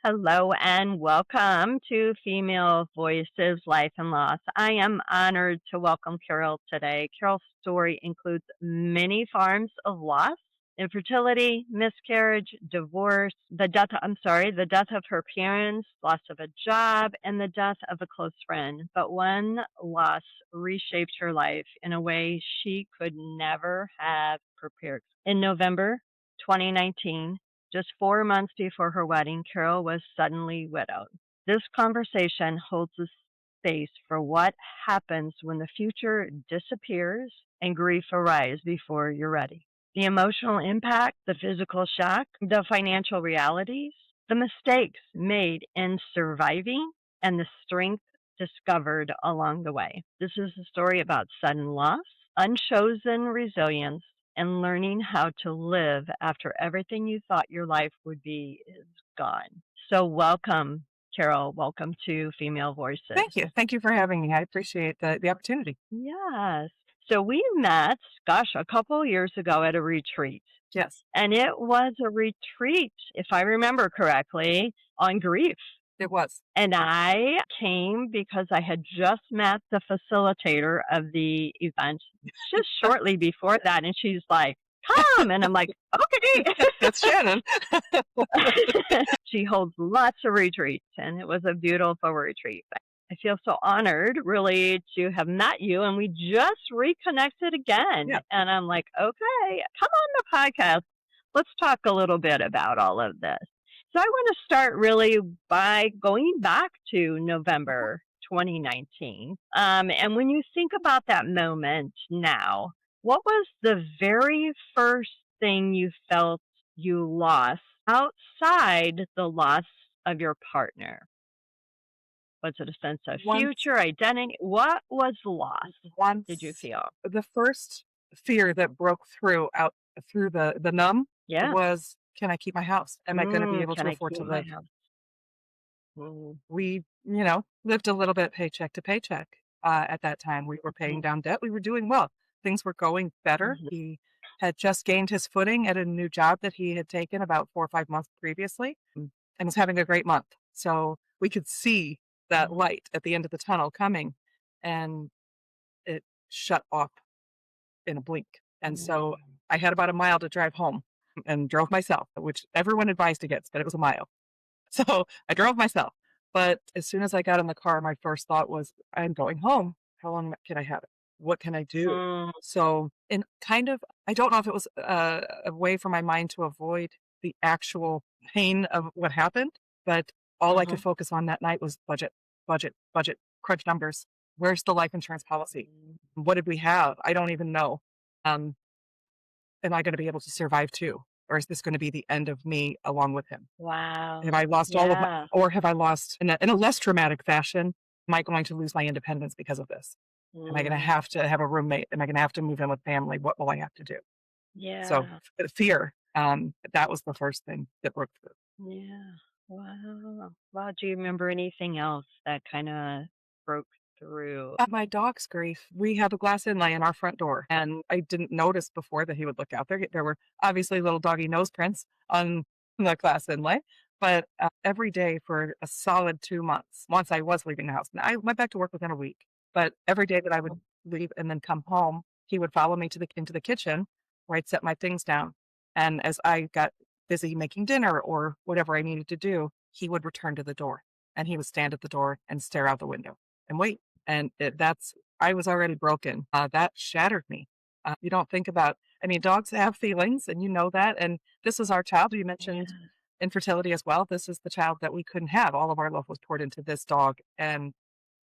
Hello and welcome to Female Voices Life and Loss. I am honored to welcome Carol today. Carol's story includes many forms of loss, infertility, miscarriage, divorce, the death of her parents, loss of a job, and the death of a close friend. But one loss reshaped her life in a way she could never have prepared. In November 2019, just 4 months before her wedding, Carol was suddenly widowed. This conversation holds a space for what happens when the future disappears and grief arrives before you're ready. The emotional impact, the physical shock, the financial realities, the mistakes made in surviving, and the strength discovered along the way. This is a story about sudden loss, unchosen resilience, and learning how to live after everything you thought your life would be is gone. So, welcome, Carol. Welcome to Female Voices. Thank you. Thank you for having me. I appreciate the opportunity. Yes. So, we met, gosh, a couple years ago at a retreat. Yes, And it was a retreat, if I remember correctly, on grief. it was. And I came because I had just met the facilitator of the event just shortly before that. And she's like, come. And I'm like, okay. That's Shannon. She holds lots of retreats, and it was a beautiful retreat. I feel so honored, really, to have met you, and we just reconnected again. Yeah. And I'm like, okay, come on the podcast. Let's talk a little bit about all of this. So I want to start really by going back to November 2019. And when you think about that moment now, what was the very first thing you felt you lost outside the loss of your partner? Was it a sense of Once, future identity? What was lost, did you once feel? the first fear that broke through the numb Yeah. was, can I keep my house? Am I going to be able Can to I afford keep to my live? house? Mm, We, lived a little bit paycheck to paycheck. At that time, we were paying mm, down debt. We were doing well. Things were going better. mhm, He had just gained his footing at a new job that he had taken about 4 or 5 months previously, and was having a great month. So we could see that mhm, light at the end of the tunnel coming, and it shut off in a blink. And so mm, I had about a mile to drive home and drove myself, which everyone advised against, but it was a mile. So I drove myself. But as soon as I got in the car, my first thought was, I'm going home. How long can I have it? What can I do? mm, So, and kind of, I don't know if it was a way for my mind to avoid the actual pain of what happened, but all I could mhm, focus on that night was budget, budget, budget, crunch numbers. Where's the life insurance policy? mm. What did we have? I don't even know. Um, am I going to be able to survive too? Or is this going to be the end of me along with him? Have Wow. I lost all of my, Yeah. or have I lost in a less dramatic fashion? Am I going to lose my independence because of this? Am I going to Mm, have to have a roommate? Am I going to have to move in with family? What will I have to do? So yeah. fear, that was the first thing that broke through. Yeah. Wow. Wow. Do you remember anything else that kind of broke through? At my dog's grief, we have a glass inlay in our front door, and I didn't notice before that he would look out there. There were obviously little doggy nose prints on the glass inlay, but every day for a solid 2 months, once I was leaving the house, and I went back to work within a week, but every day that I would leave and then come home, he would follow me into the kitchen where I'd set my things down. And as I got busy making dinner or whatever I needed to do, he would return to the door, and he would stand at the door and stare out the window and wait. And that's I was already broken. That shattered me. You don't think about, I mean, dogs have feelings, and you know that. And this is our child. You mentioned Yeah. infertility as well. This is the child that we couldn't have. All of our love was poured into this dog, and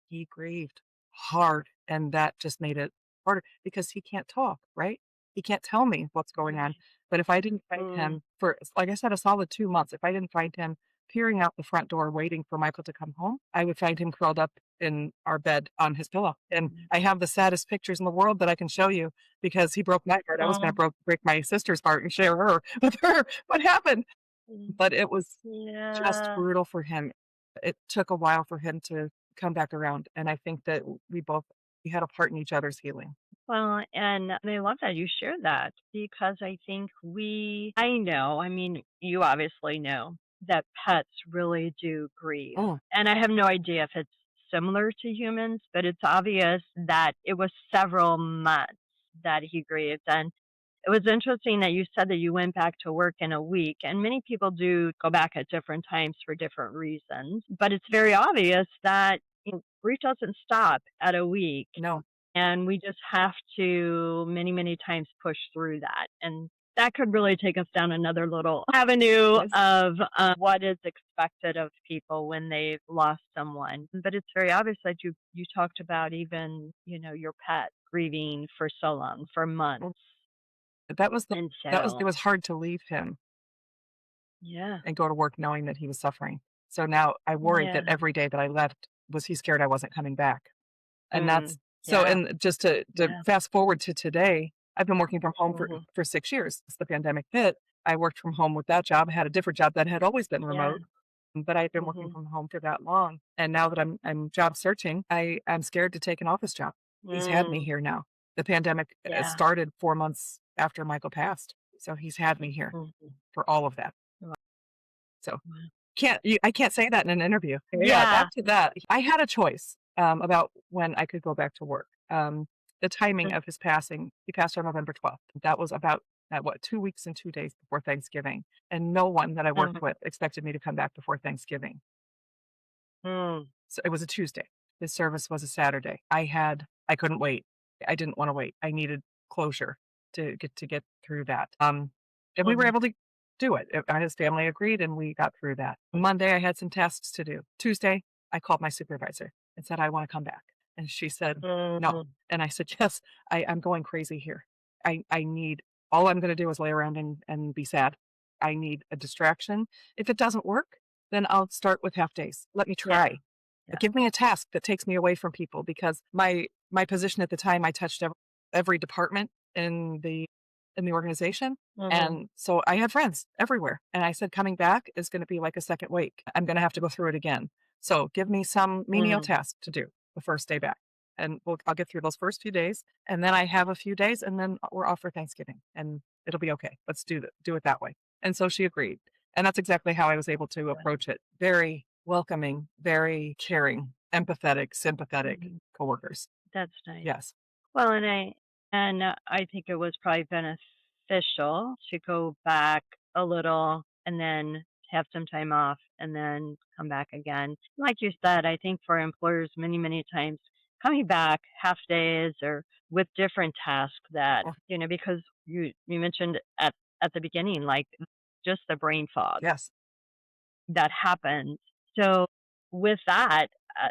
he grieved hard. And that just made it harder because he can't talk, right? He can't tell me what's going on. Right. But if I didn't find Mm, him for, like I said, a solid 2 months, if I didn't find him peering out the front door waiting for Michael to come home, I would find him curled up in our bed on his pillow. And mm, I have the saddest pictures in the world that I can show you because he broke my heart. I was going to mm, break my sister's heart and share her with her. What happened? mm. But it was just Yeah. brutal for him. It took a while for him to come back around. And I think that we had a part in each other's healing. Well, and I love that you shared that because I think I know, I mean, you obviously know that pets really do grieve. Oh, And I have no idea if it's similar to humans, but it's obvious that it was several months that he grieved. And it was interesting that you said that you went back to work in a week, and many people do go back at different times for different reasons. But it's very obvious that grief doesn't stop at a week, no. and we just have to many, many times push through that. And that could really take us down another little avenue Yes. of what is expected of people when they've lost someone. But it's very obvious that you talked about even your pet grieving for so long, for months, Well, that was the and it so was hard to leave him yeah, and go to work knowing that he was suffering. So now I worried that yeah, every day that I left was he scared I wasn't coming back. And that's so yeah, and just to yeah, fast forward to today, I've been working from home for hmm, 6 years since the pandemic hit. I worked from home with that job, had a different job that had always been yeah, remote, but I'd been working hmm, from home for that long. And now that I'm job searching, I'm scared to take an office job. He's had me here now. The pandemic yeah, started 4 months after Michael passed, so he's had me here hmm, for all of that. wow, So I can't say that in an interview. Yeah, yeah, back to that. I had a choice, about when I could go back to work. The timing of his passing, he passed on November 12th. That was about, 2 weeks and 2 days before Thanksgiving, and no one that I worked hmm, with expected me to come back before Thanksgiving. hmm, So it was a Tuesday. His service was a Saturday. I couldn't wait. I didn't wanna wait. I needed closure to get through that. And we were hmm, able to do it. His family agreed, and we got through that. Monday, I had some tasks to do. Tuesday, I called my supervisor and said, "I wanna come back." And she said, "No." hmm, And I said, "Yes, I'm going crazy here. I need all I'm gonna do is lay around and be sad. I need a distraction. If it doesn't work, then I'll start with half days. Let me yeah, try. yeah, Give me a task that takes me away from people because my position at the time, I touched every department in the organization, hmm, and so I had friends everywhere, and I said, "Coming back is gonna be like a second wake. I'm gonna have to go through it again. So give me some menial hmm, task to do the first day back, and I'll get through those first few days, and then I have a few days, and then we're off for Thanksgiving, and it'll be okay. Let's do it that way." And so she agreed, and that's exactly how I was able to approach it. Very welcoming, very caring, empathetic, sympathetic hmm. coworkers. That's nice. Yes. Well, and I think it was probably beneficial to go back a little and then have some time off and then come back again. Like you said, I think for employers many, many times coming back half days or with different tasks that, Oh, because you mentioned at the beginning, like just the brain fog yes. that happens. So with that, uh,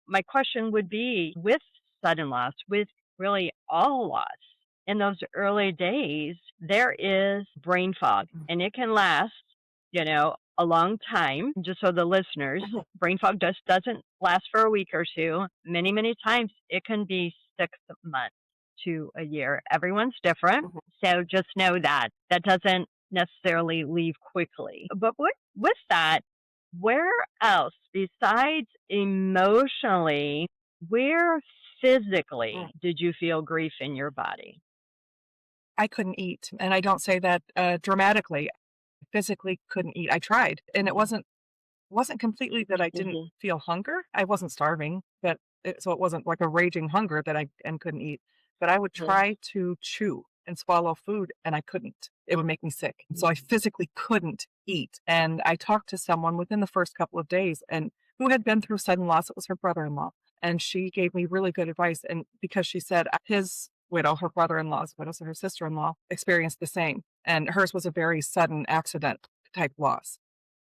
my question would be with sudden loss, with really all loss in those early days, there is brain fog Mm, and it can last, a long time. Just so the listeners, mhm, brain fog just doesn't last for a week or two. Many, many times it can be 6 months to a year. Everyone's different. mhm. So just know that that doesn't necessarily leave quickly. But with that, where else besides emotionally, where Mm. physically did you feel grief in your body? I couldn't eat, and I don't say that, dramatically. Physically couldn't eat. I tried, and it Mhm, wasn't completely that I didn't mhm, feel hunger. I wasn't starving, but it wasn't like a raging hunger that I and couldn't eat. But I would mhm, try to chew and swallow food, and I couldn't. It would make me sick. So I mhm, physically couldn't eat. And I talked to someone within the first couple of days and who had been through sudden loss. It was her brother-in-law. And she gave me really good advice. And because she said his widow, her brother-in-law's widow, so her sister-in-law, experienced the same. And hers was a very sudden accident type loss.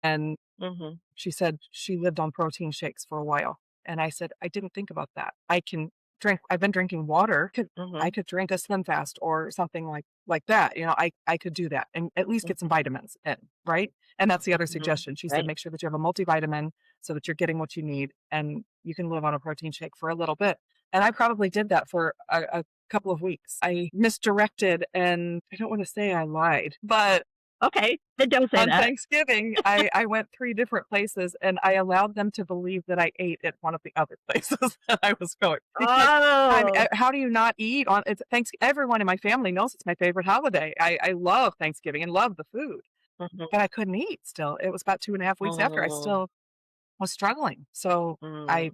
And mhm, she said she lived on protein shakes for a while, and I said, "I didn't think about that. I've been drinking water. I mhm, could drink a Slim Fast or something like that, I could do that and at least get some mhm, vitamins in, right?" And that's the other mhm. suggestion. She said, Right. "Make sure that you have a multivitamin so that you're getting what you need, and you can live on a protein shake for a little bit." And I probably did that for a couple of weeks. I misdirected, and I don't wanna say I lied, but Okay, then don't say on that. Thanksgiving, I went 3 different places, and I allowed them to believe that I ate at one of the other places that I was going, because Oh, how do you not eat on it's Thanks everyone in my family knows it's my favorite holiday. I love Thanksgiving and love the food, Mhm. but I couldn't eat still. It was about 2.5 weeks after I Mm, still was struggling. So I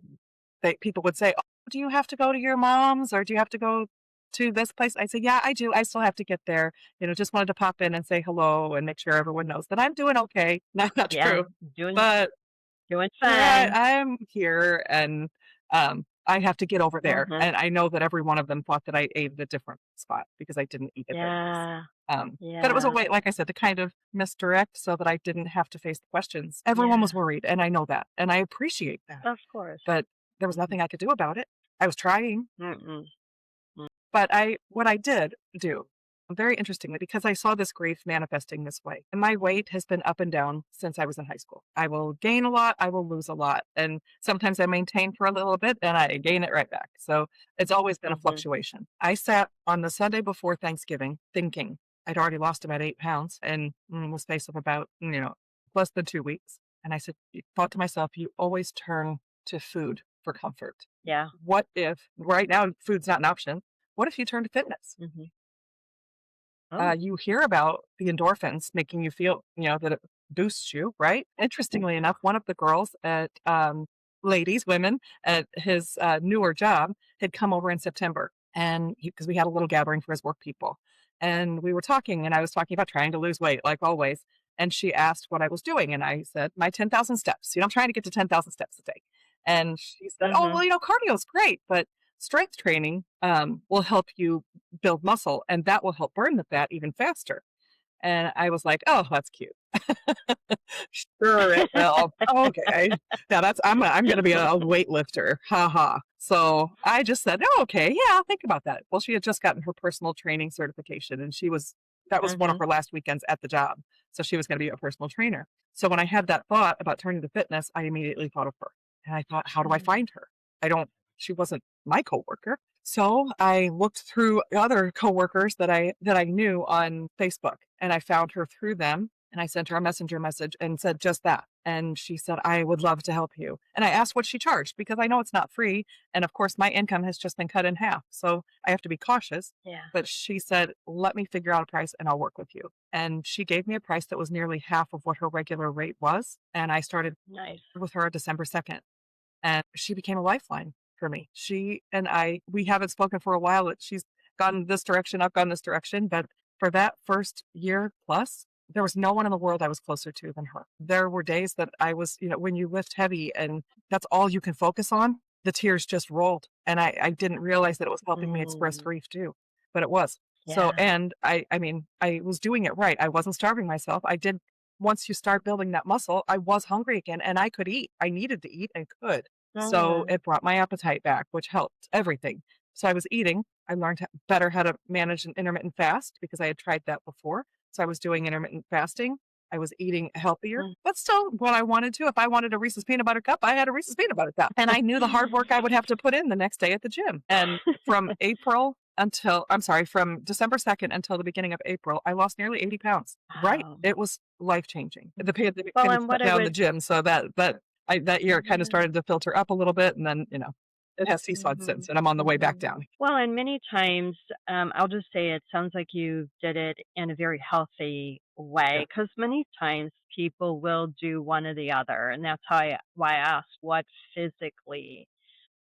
mm. people would say, "Oh, do you have to go to your mom's or do you have to go to this place?" I say, "Yeah, I do. I still have to get there. Just wanted to pop in and say hello and make sure everyone knows that I'm doing okay." No, not Yeah, true. doing But doing here fine. I'm here and I have to get over there. Mhm. And I know that every one of them thought that I ate at a different spot because I didn't eat at their place. Yeah, But it was a yeah, way, like I said, to kind of misdirect so that I didn't have to face the questions. Everyone yeah. was worried, and I know that, and I appreciate that. Of course. But there was Mhm. nothing I could do about it. I was trying, Mm-mm. Mm. but what I did do, very interestingly, because I saw this grief manifesting this way, and my weight has been up and down since I was in high school. I will gain a lot, I will lose a lot, and sometimes I maintain for a little bit and I gain it right back. So it's always been a Mhm. fluctuation. I sat on the Sunday before Thanksgiving thinking I'd already lost about 8 pounds in the space of about, less than 2 weeks. And I said, thought to myself, you always turn to food for comfort. Yeah. What if right now food's not an option? What if you turn to fitness? Mhm. Oh. You hear about the endorphins making you feel, that it boosts you, right? Interestingly enough, one of the girls at ladies, women at his newer job had come over in September, and because we had a little gathering for his work people, and we were talking, and I was talking about trying to lose weight, like always. And she asked what I was doing, and I said my 10,000 steps. I'm trying to get to 10,000 steps a day. And she said, "Oh, Mhm. well, cardio is great, but strength training will help you build muscle, and that will help burn the fat even faster." And I was like, "Oh, that's cute." Sure it will. Okay. Now I'm gonna be a weightlifter. Ha ha. So I just said, "Oh, okay, yeah, I'll think about that." Well, she had just gotten her personal training certification and that was one of Mhm. her last weekends at the job. So she was gonna be a personal trainer. So when I had that thought about turning to fitness, I immediately thought of her. And I thought, how do I Mm. find her? She wasn't my coworker. So I looked through other coworkers that I knew on Facebook, and I found her through them, and I sent her a messenger message and said just that. And she said, "I would love to help you." And I asked what she charged because I know it's not free. And of course, my income has just been cut in half. So I have to be cautious. Yeah. But she said, "Let me figure out a price and I'll work with you." And she gave me a price that was nearly half of what her regular rate was. And I started Nice. with her December 2nd. And she became a lifeline for me. She and we haven't spoken for a while. She's gone this direction, I've gone this direction. But for that first year plus, there was no one in the world I was closer to than her. There were days that I was, when you lift heavy and that's all you can focus on, the tears just rolled. And I didn't realize that it was helping me express Mm. grief too, but it was. So, Yeah. and I mean, I was doing it right. I wasn't starving myself. Once you start building that muscle, I was hungry again and I could eat. I needed to eat and could. So Mhm. it brought my appetite back, which helped everything. So I was eating. I learned better how to manage an intermittent fast because I had tried that before. So I was doing intermittent fasting. I was eating healthier, Mm. but still what I wanted to. If I wanted a Reese's peanut butter cup, I had a Reese's peanut butter cup. And I knew the hard work I would have to put in the next day at the gym. And from December 2nd until the beginning of April, I lost nearly 80 pounds. Right. Wow. It was life changing. The pandemic Well, kind of and shut what I down the would gym. So that year kind of yeah. started to filter up a little bit, and then, it has seesawed since, Mhm. and I'm on the way back Mhm. down. Well, and many times, I'll just say it sounds like you did it in a very healthy Yeah. way, because many times people will do one or the other, and that's why I asked what physically,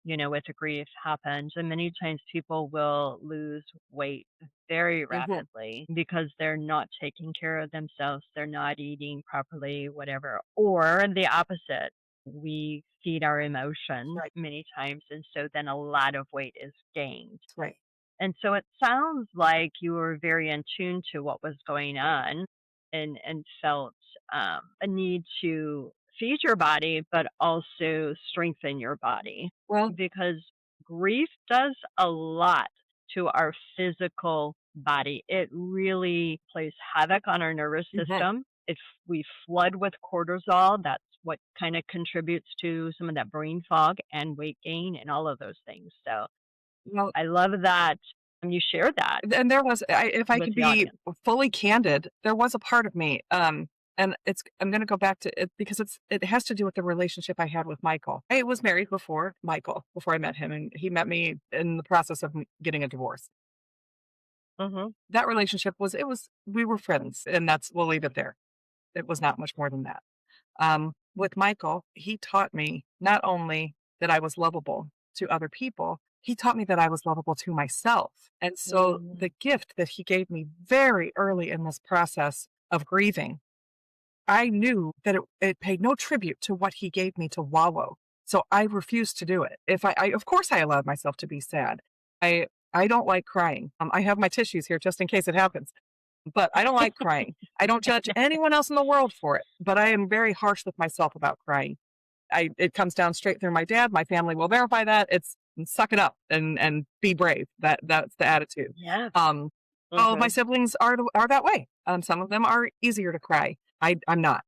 with the grief happens. And many times people will lose weight very Mhm. rapidly because they're not taking care of themselves, they're not eating properly, whatever. Or the opposite, we feed our emotions Right. many times, and so then a lot of weight is gained. Right. And so it sounds like you were very in tune to what was going on, and felt a need to feed your body, but also strengthen your body, Well, because grief does a lot to our physical body. It really plays havoc on our nervous mhm. system. If we flood with cortisol, that's what kind of contributes to some of that brain fog and weight gain and all of those things. So Well, I love that you share that and there was if I with could the be audience. fully candid, there was a part of me, and I'm gonna go back to it because it has to do with the relationship I had with Michael. I was married before Michael, before I met him, and he met me in the process of getting a divorce. Mhm. That relationship we were friends, and we'll leave it there. It was not much more than that. With Michael, he taught me not only that I was lovable to other people, he taught me that I was lovable to myself. And so Mm. the gift that he gave me very early in this process of grieving, I knew that it paid no tribute to what he gave me to wallow. So I refused to do it. If of course I allowed myself to be sad. I, I don't like crying. I have my tissues here just in case it happens, but I don't like crying. I don't judge anyone else in the world for it, but I am very harsh with myself about crying. It comes down straight through my dad. My family will verify that. It's suck it up and be brave. That's the attitude. Yeah. All of my Mhm. siblings are that way. Some of them are easier to cry. I'm not,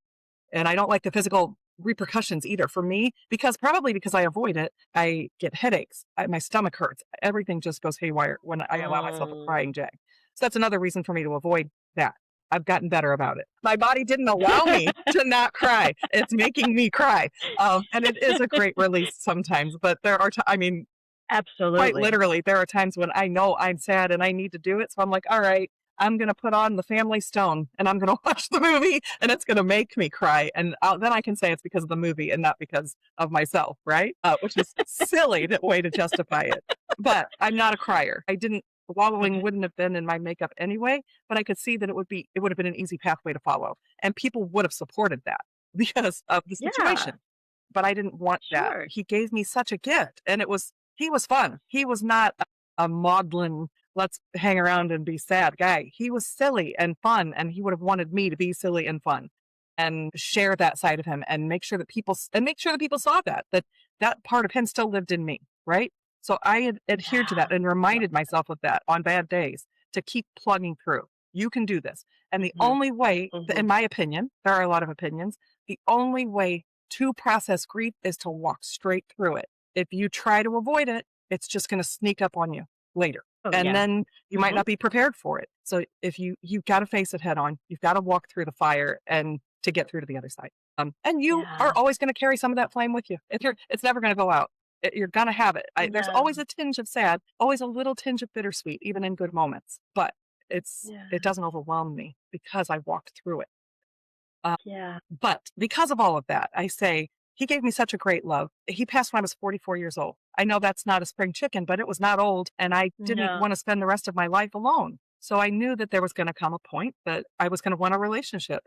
and I don't like the physical repercussions either for me probably because I avoid it. I get headaches. My stomach hurts. Everything just goes haywire when I allow myself a Mm. crying jag. So that's another reason for me to avoid that. I've gotten better about it. My body didn't allow me to not cry. It's making me cry. And it is a great release sometimes, but there are, I mean, quite Absolutely. literally, there are times when I know I'm sad and I need to do it. So I'm like, all right, I'm going to put on the Family Stone and I'm going to watch the movie and it's going to make me cry. And then I can say it's because of the movie and not because of myself, right? Which is silly that way to justify it. But I'm not a crier. Wallowing Okay. wouldn't have been in my makeup anyway, but I could see that it would have been an easy pathway to follow. And people would have supported that because of the Yeah. situation. But I didn't want that. Sure. He gave me such a gift and he was fun. He was not a maudlin, let's hang around and be sad guy. He was silly and fun, and he would have wanted me to be silly and fun and share that side of him and make sure that people saw that part of him still lived in me, right? So I had adhered to Yeah. that and reminded myself of that on bad days to keep plugging through. You can do this. And the Mhm. only way, in Mhm. my opinion, there are a lot of opinions, the only way to process grief is to walk straight through it. If you try to avoid it, it's just going to sneak up on you later. Oh, And yeah. then you might Mhm. not be prepared for it. So if you've got to face it head on, you've got to walk through the fire and to get through to the other side. And you are Yeah. always going to carry some of that flame with you. It's never going to go out. You're going to have it. There's Yeah. always a tinge of sad, always a little tinge of bittersweet, even in good moments. But it Yeah. doesn't overwhelm me because I walked through it. Uh, Yeah. but because of all of that, I say he gave me such a great love. He passed when I was 44 years old. I know that's not a spring chicken, but it was not old. And I didn't No. want to spend the rest of my life alone. So I knew that there was going to come a point that I was going to want a relationship.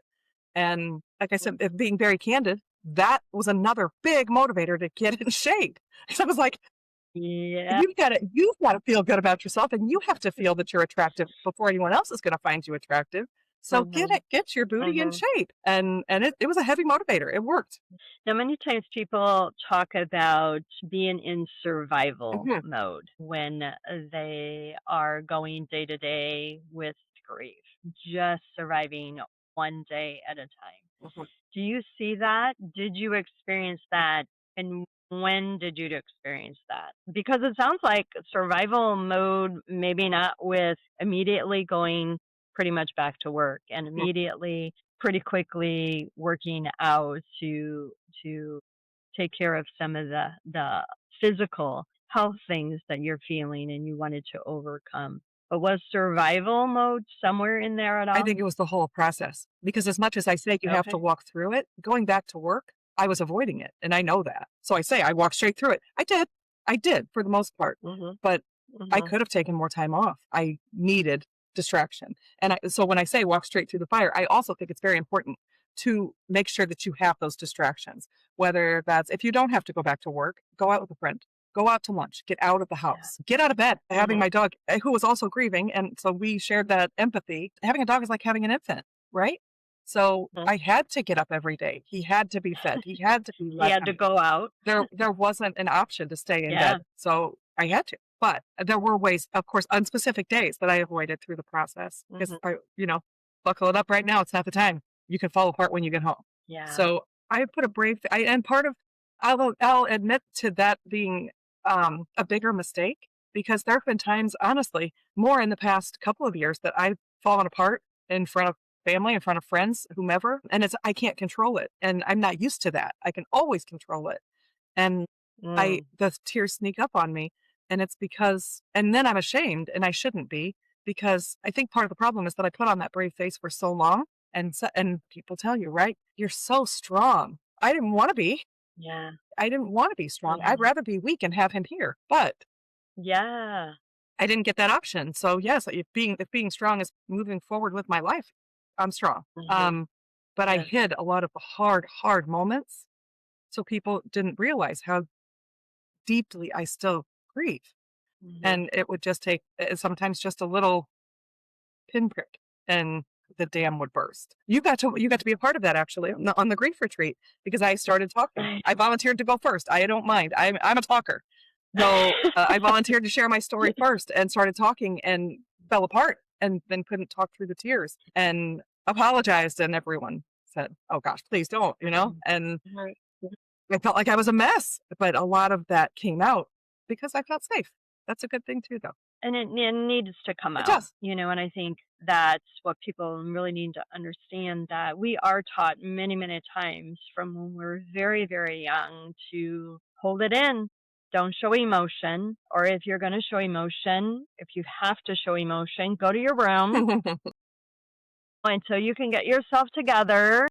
And like I said, if being very candid, that was another big motivator to get in shape. So I was like, Yeah. you've got to feel good about yourself and you have to feel that you're attractive before anyone else is going to find you attractive. So Mhm. get your booty in Mhm. shape. And it was a heavy motivator. It worked. Now, many times people talk about being in survival Mhm, mode when they are going day to day with grief, just surviving one day at a time. mhm. Do you see that? Did you experience that? And when did you experience that? Because it sounds like survival mode, maybe not with immediately going pretty much back to work and Mhm. immediately pretty quickly working out to take care of some of the physical health things that you're feeling and you wanted to overcome. But was survival mode somewhere in there at I all? think it was the whole process because as much as I say you have to Okay. walk through it, going back to work, I was avoiding it. And I know that. So I say I walked straight through it. I did. I did for the most part. Mhm. But I Mhm. could have taken more time off. I needed distraction. So when I say walk straight through the fire, I also think it's very important to make sure that you have those distractions. Whether that's if you don't have to go back to work, go out with a friend, go out to lunch, get out of the Yeah. house, get out of bed. Having Mhm. my dog, who was also grieving, and so we shared that empathy. Having a dog is like having an infant, right? So Mhm. I had to get up every day. He had to be fed. He had to be He let had to out. go out. There wasn't an option to stay in Yeah. bed, so I had to. But there were ways, of course, on specific days that I avoided through the process because Mhm. buckle it up right now. It's not the time. You can fall apart when you get home. Yeah. So I put a and part of, I'll admit to that being a bigger mistake because there have been times, honestly, more in the past couple of years that I've fallen apart in front of family, in front of friends, whomever, and I can't control it, and I'm not used to that. I can always control it, and Mm. the tears sneak up on me, and it's because, and then I'm ashamed, and I shouldn't be because I think part of the problem is that I put on that brave face for so long, And people tell you, right? You're so strong. I didn't want to be. Yeah. I didn't want to be strong. Yeah. I'd rather be weak and have him here. But Yeah. I didn't get that option. So yes, if being strong is moving forward with my life, I'm strong. Mhm. But I Yes. hid a lot of the hard moments, so people didn't realize how deeply I still grieve. Mhm. And it would just take sometimes just a little pinprick, and the dam would burst. You got to be a part of that actually on the grief retreat because I started talking. Right. I volunteered to go first. I don't mind. I'm a talker. So I volunteered to share my story first and started talking and fell apart and then couldn't talk through the tears and apologized. And everyone said, "Oh gosh, please don't," Mhm. and Right. I felt like I was a mess. But a lot of that came out because I felt safe. That's a good thing too, though. And it needs to come It out, does. and I think that's what people really need to understand, that we are taught many, many times from when we're very, very young to hold it in. Don't show emotion. Or if you're going to show emotion, if you have to show emotion, go to your room until you can get yourself together,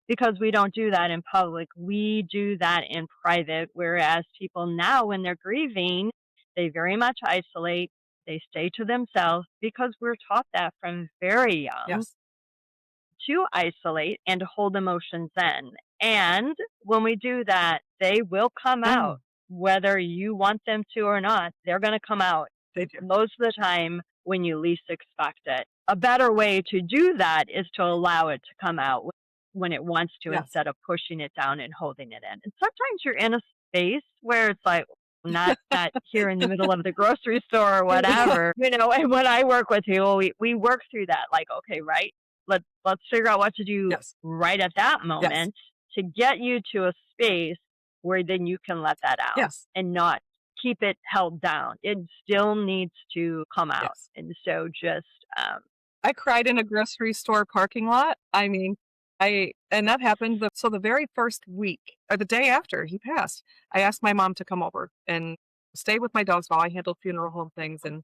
because we don't do that in public. We do that in private. Whereas people now, when they're grieving, they very much isolate. They stay to themselves because we're taught that from very young Yes. to isolate and to hold emotions in. And when we do that, they will come out, Mm, whether you want them to or not. They're going to come out they do. most of the time when you least expect it. A better way to do that is to allow it to come out when it wants to, Yes. instead of pushing it down and holding it in. And sometimes you're in a space where it's like, not that here in the middle of the grocery store or whatever, and when I work with people, we work through that. Like, okay, right, let's figure out what to do Yes. right at that Yes. moment to get you to a space where then you can let that out Yes. and not keep it held down. It still needs to come out. Yes. And so just, I cried in a grocery store parking lot. I mean, and that happened so the very first week or the day after he passed, I asked my mom to come over and stay with my dogs while I handled funeral home things and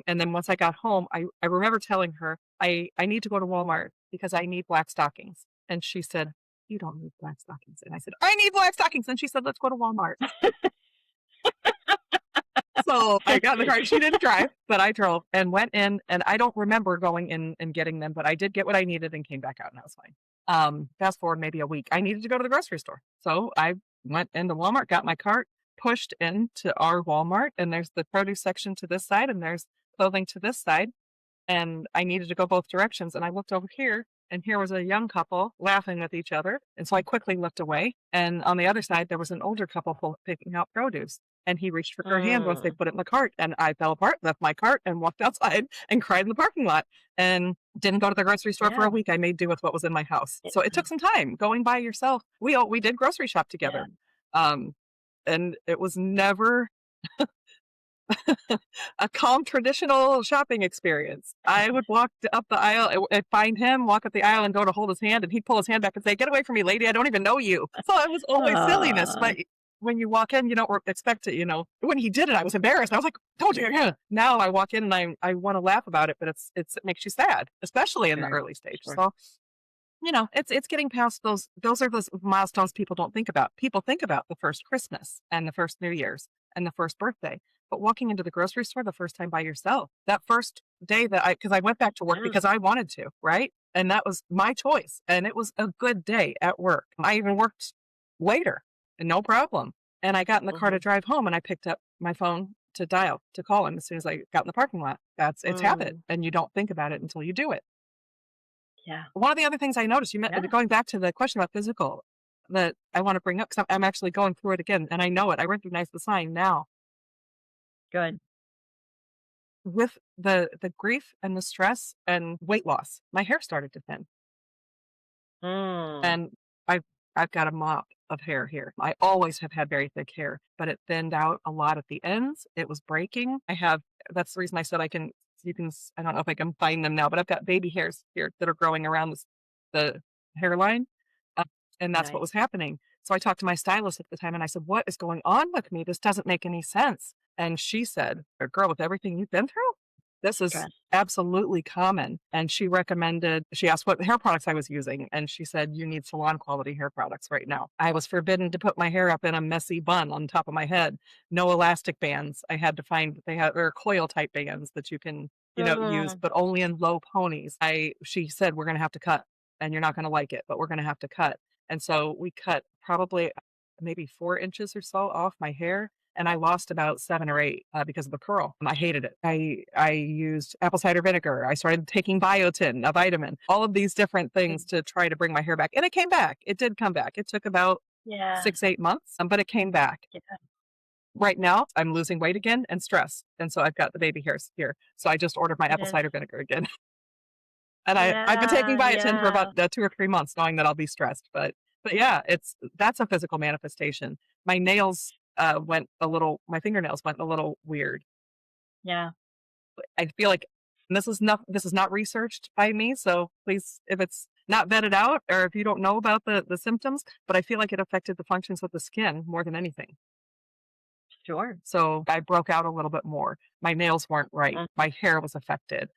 then once I got home, I remember telling her, I need to go to Walmart because I need black stockings. And she said, "You don't need black stockings." And I said, "I need black stockings." And she said, "Let's go to Walmart." So I got in the car. She didn't drive, but I drove and went in. And I don't remember going in and getting them, but I did get what I needed and came back out, and I was fine. Fast forward maybe a week, I needed to go to the grocery store, so I went into Walmart, got my cart, pushed into our Walmart, and there's the produce section to this side, and there's clothing to this side, and I needed to go both directions. And I looked over here, and here was a young couple laughing with each other. And so I quickly looked away. And on the other side, there was an older couple picking out produce. And he reached for her hand once they mm, put it in the cart. And I fell apart, left my cart, and walked outside and cried in the parking lot. And didn't go to the grocery store for yeah, a week. I made do with what was in my house. yeah, So it took some time going by yourself. We did grocery shop yeah, together. Um, and it was never a calm traditional shopping experience. I would walk up the aisle, I'd find him, walk up the aisle and go to hold his hand, and he'd pull his hand back and say, "Get away from me, lady, I don't even know you." So it was always silliness, uh, but when you walk in, you don't expect it. When he did it, I was embarrassed. I was like, "Told you." Yeah. Now I walk in and I want to laugh about it, but it makes you sad, especially in the sure, early stage. sure, So it's getting past those are those milestones people don't think about. People think about the first Christmas and the first New Year's and the first birthday. But walking into the grocery store the first time by yourself, that first day because I went back to work yeah, because I wanted to, right? And that was my choice. And it was a good day at work. I even worked later and no problem. And I got in the car to mhm, drive home and I picked up my phone to call him as soon as I got in the parking lot. It's habit. mm, And you don't think about it until you do it. yeah, One of the other things I noticed, yeah, going back to the question about physical, that I want to bring up, because I'm actually going through it again, and I know it. I recognize the sign now. good, With the grief and the stress and weight loss, my hair started to thin, mm, and I've I've got a mop of hair here. I always have had very thick hair, but it thinned out a lot at the ends. It was breaking. That's the reason I said I don't know if I can find them now, but I've got baby hairs here that are growing around the hairline. Uh, and that's what nice, was happening. So I talked to my stylist at the time and I said, "What is going on with me? This doesn't make any sense." And she said, "A girl, with everything you've been through?" This is Stress. absolutely common. And she asked what hair products I was using. And she said, you need salon quality hair products right now. I was forbidden to put my hair up in a messy bun on top of my head. No elastic bands. I had to find, there are coil type bands that you can, use, Mm, but only in low ponies. She said, we're going to have to cut and you're not going to like it, but we're going to have to cut. And so we cut probably maybe 4 inches or so off my hair, and I lost about 7 or 8 because of the curl. I hated it. I used apple cider vinegar. I started taking biotin, a vitamin, all of these different things mm, to try to bring my hair back, and it came back. It did come back. It took about yeah. 6, 8 months, but it came back. Yeah. Right now, I'm losing weight again and stress, and so I've got the baby hairs here. So I just ordered my It apple is. cider vinegar again, and I've been taking Yeah. biotin for about Yeah. 2 or 3 months, knowing that I'll be stressed. But yeah, that's a physical manifestation. My nails my fingernails went a little weird. Yeah. I feel like this is not researched by me, so please, if it's not vetted out or if you don't know about the symptoms, but I feel like it affected the functions of the skin more than anything. Sure. So I broke out a little bit more. My nails weren't right. Mm-hmm. My hair was affected.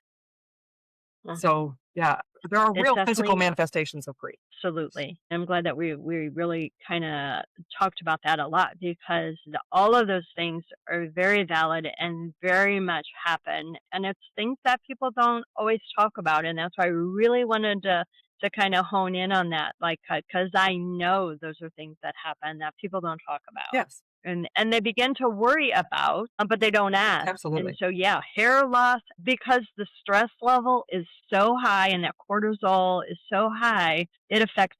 Mm-hmm. So yeah, there are It's real physical definitely manifestations of grief. absolutely. I'm glad that we really kind of talked about that a lot because all of those things are very valid and very much happen, and it's things that people don't always talk about, and that's why I really wanted to kind of hone in on that, like because I know those are things that happen that people don't talk about. Yes, And they begin to worry about, but they don't ask. And absolutely. so, yeah, hair loss, because the stress level is so high and that cortisol is so high, it affects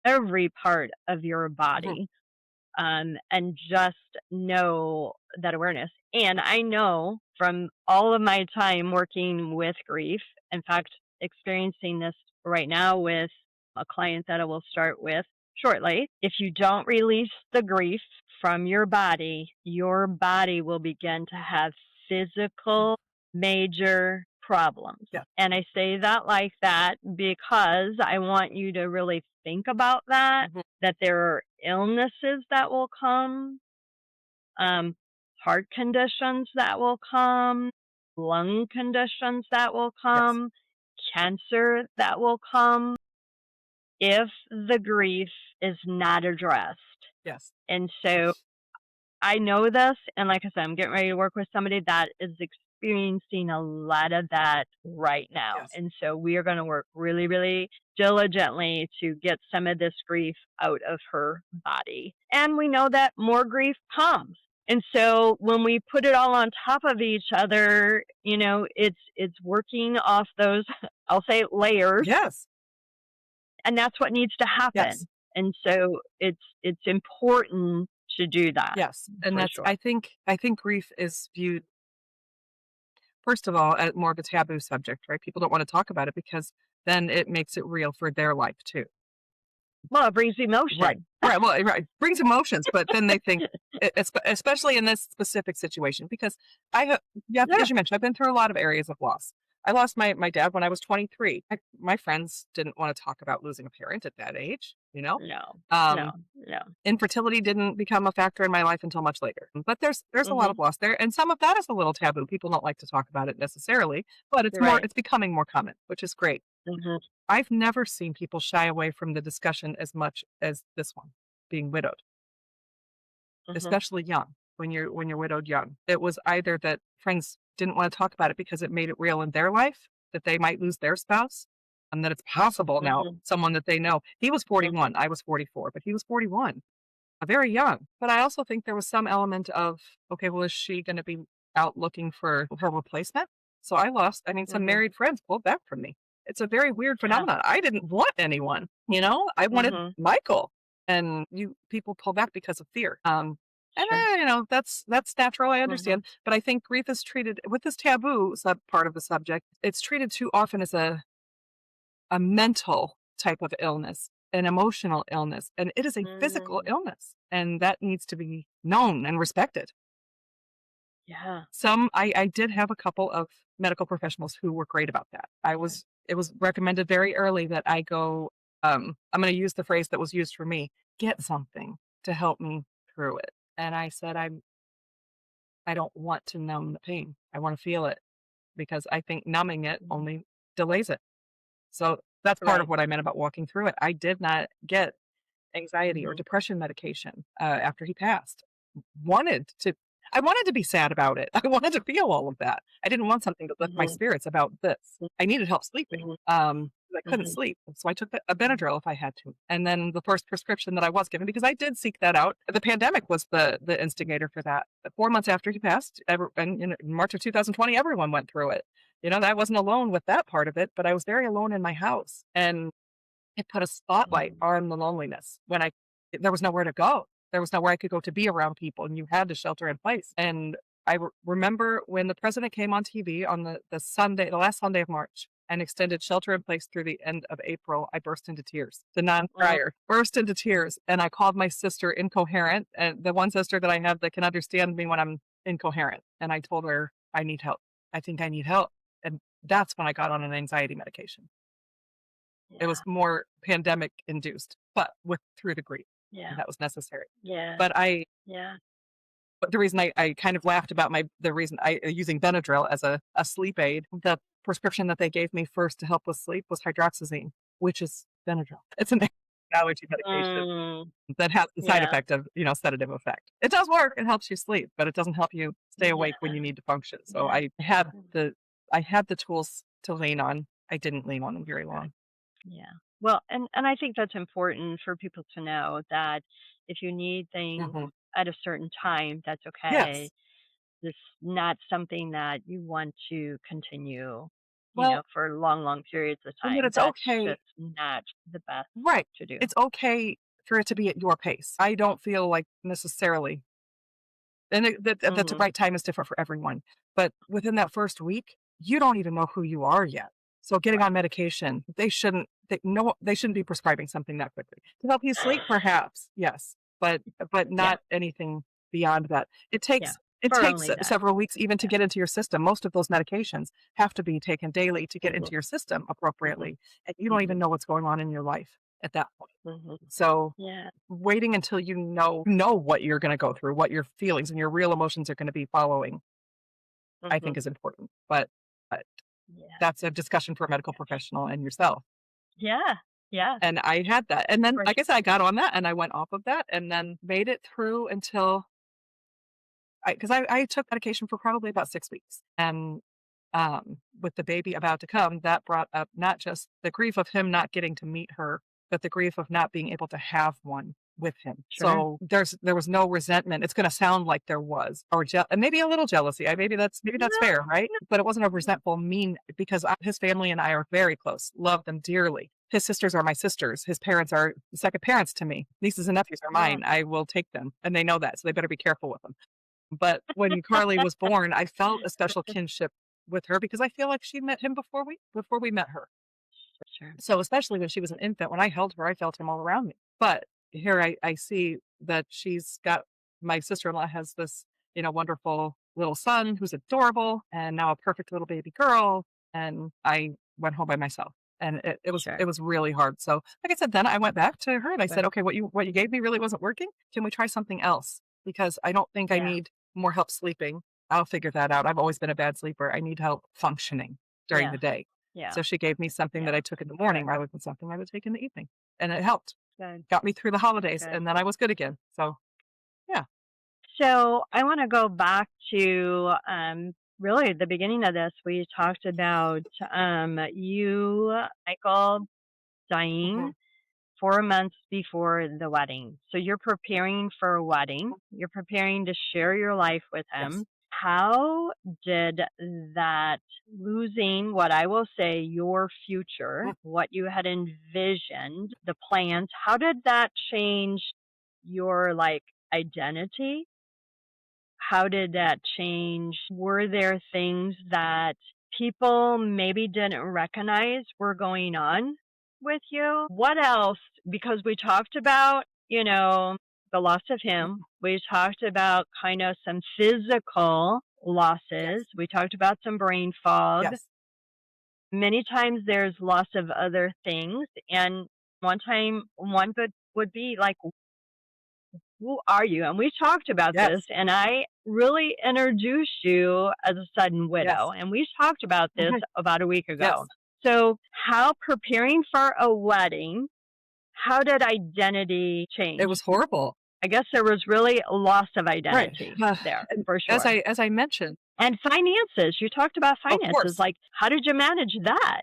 every part of your Mhm. body. And just know that awareness. And I know from all of my time working with grief, in fact, experiencing this right now with a client that I will start with shortly, if you don't release the grief from your body will begin to have Mm. physical major problems. Yeah. And I say that like that because I want you to really think about that, Mhm. that there are illnesses that will come, um, heart conditions that will come, lung conditions that will Yes. come, cancer that will come if the grief is not addressed. Yes. And so I know this, and like I said, I'm getting ready to work with somebody that is experiencing a lot of that right now. Yes. And so we are going to work really, really diligently to get some of this grief out of her body. And we know that more grief comes. And so when we put it all on top of each other, it's working off those, I'll say, layers, Yes. and that's what needs to Yes. happen. And so it's important to do that Yes. And for that's sure. I think grief is viewed, first of all, as more of a taboo subject, right? People don't want to talk about it because then it makes it real for their life too. Well, it brings Right. emotion. Right. Well, right. Brings emotions, but then they think, especially in this specific situation, because I have, yeah, Yeah. as you mentioned, I've been through a lot of areas of loss. I lost my dad when I was 23. My friends didn't want to talk about losing a parent at that age, you know? No, no, Um, no. Infertility didn't become a factor in my life until much later. But there's a lot Mhm. of loss there, and some of that is a little taboo. People don't like to talk about it necessarily, but You're right. it's becoming more common, which is great. Mhm, I've never seen people shy away from the discussion as much as this one, being widowed, mhm, especially young. When you're widowed young, it was either that friends didn't want to talk about it because it made it real in their life that they might lose their spouse, and that it's possible now mhm, someone that they know. He was mhm. 41, I was 44, but he was 41, very young. But I also think there was some element of, okay, well, is she going to be out looking for her replacement? So I mean, some Mhm. married friends pulled back from me. It's a very weird Yeah. phenomenon. I didn't want anyone, I wanted Mhm. Michael. And people pull back because of fear. And Sure. that's natural. I Mhm. understand. But I think grief is treated with this taboo part of the subject. It's treated too often as a mental type of illness, an emotional illness, and it is a physical Mm. illness, and that needs to be known and respected. Yeah. I did have a couple of medical professionals who were great about that. Okay. It was recommended very early that I go, I'm going to use the phrase that was used for me, get something to help me through it. And I said, I don't want to numb the pain. I want to feel it. because I think numbing it only delays it. So that's part of Right. what I meant about walking through it. I did not get anxiety or Mhm. depression medication after he passed. Wanted to, I wanted to be sad about it. I wanted to feel all of that. I didn't want something to lift my Mhm. spirits about this. I needed help sleeping. Mhm. 'Cause I couldn't Mhm. sleep. So I took a Benadryl if I had to. And then the first prescription that I was given, because I did seek that out. The pandemic was the instigator for that. 4 months after he passed, and in March of 2020, everyone went through it. I wasn't alone with that part of it, but I was very alone in my house. And it put a spotlight Mhm. on the loneliness when there was nowhere to go. There was nowhere I could go to be around people, and you had to shelter in place. And remember when the president came on TV on the last Sunday of March, and extended shelter in place through the end of April. I burst into tears. The Mhm. non-crier burst into tears, and I called my sister incoherent, and the one sister that I have that can understand me when I'm incoherent. And I told her, I need help. I think I need help. And that's when I got on an anxiety medication. It Yeah. was more pandemic induced, but through the grief, Yeah. and that was necessary. Yeah. But I Yeah. but the reason I kind of laughed about the reason using Benadryl as a sleep aid, the prescription that they gave me first to help with sleep was hydroxyzine, which is Benadryl. It's an allergy medication Mm. that has the side Yeah. effect of, sedative effect. It does work, it helps you sleep, but it doesn't help you stay awake when Yeah. you need to function. So Yeah. I had the tools to lean on. I didn't lean on them very Right. long. Yeah. Well, and I think that's important for people to know that if you need things Mhm. at a certain time, that's okay. Yes. This not something that you want to continue, Well, for long, long periods of and that time. it's That's okay. just not the best Right. to do. It's okay for it to be at your pace. I don't feel like necessarily, and that the Mhm. right time is different for everyone. But within that first week, you don't even know who you are yet. So getting on Right. medication, they shouldn't be prescribing something that quickly. To help you sleep, perhaps, yes, but Yeah. not anything beyond that. Yeah. It For takes only that. several weeks even to Yeah. get into your system. Most of those medications have to be taken daily to get Mhm. into your system Mhm. appropriately, and you don't even Mhm. know what's going on in your life at that point. Mhm. So Yeah. waiting until you know what you're gonna go through, what your feelings and your real emotions are gonna be following, I think Mhm. is important. But Yeah. that's a discussion for a medical professional and yourself. Yeah. Yeah. And I had that. And then, For like I sure. said, I got on that and I went off of that and then made it through until I took medication for probably about 6 weeks. And with the baby about to come, that brought up not just the grief of him not getting to meet her, but the grief of not being able to have one with him. Sure. So there was no resentment. It's going to sound like there was, or and maybe a little jealousy. Maybe that's No. fair, right? No. But it wasn't a resentful, mean, because his family and I are very close, love them dearly. His sisters are my sisters. His parents are second parents to me. Nieces and nephews are Yeah. mine. I will take them, and they know that, so they better be careful with them. But when Carly was born, I felt a special kinship with her because I feel like she met him before we met her. Sure. So especially when she was an infant, when I held her, I felt him all around me. But here I see that she's got my sister-in-law has this, wonderful little son who's adorable and now a perfect little baby girl. And I went home by myself. And it Sure. was really hard. So like I said, then I went back to her and I said, Good. okay, what you gave me really wasn't working. Can we try something else? Because I don't think I Yeah. need more help sleeping. I'll figure that out. I've always been a bad sleeper. I need help functioning during Yeah. the day. Yeah. So she gave me something that Yeah. I took in the Good. morning rather than something I would take in the evening, and it helped. Good. Got me through the holidays, Good. and then I was good again. So, yeah. So I want to go back to really the beginning of this. We talked about you, Michael, dying Mhm, 4 months before the wedding. So you're preparing for a wedding. You're preparing to share your life with yes. him. How did that losing what I will say your future, Mm, what you had envisioned, the plans, how did that change your identity? How did that change? Were there things that people maybe didn't recognize were going on with you? What else? Because we talked about, the loss of him. mhm, We talked about kind of some physical losses. yes, We talked about some brain fog. yes, Many times there's loss of other things. And one time, one good would be like who are you? And we talked about this, Yes. and I really introduced you as a sudden Yes. widow. And we talked about this Mhm. about a week ago. Yes. So, how preparing for a wedding, how did identity It change? was horrible. I guess there was really a loss of Right. identity there And for as sure. I mentioned, And finances, you talked about of finances. course, Like, how did you manage that?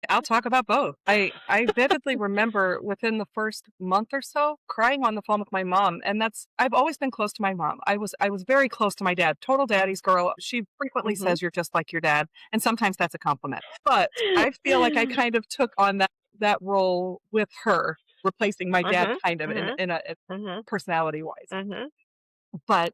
I'll talk about both. I vividly remember within the first month or so crying on the phone with my mom, and that's I've always been close to my mom. I was very close to my dad, total daddy's girl. She frequently Hmm. says you're just like your dad, and sometimes that's a compliment. But I feel like I kind of took on that role with her, replacing my dad Mhm, kind of mhm, in a mhm, personality wise. mhm, But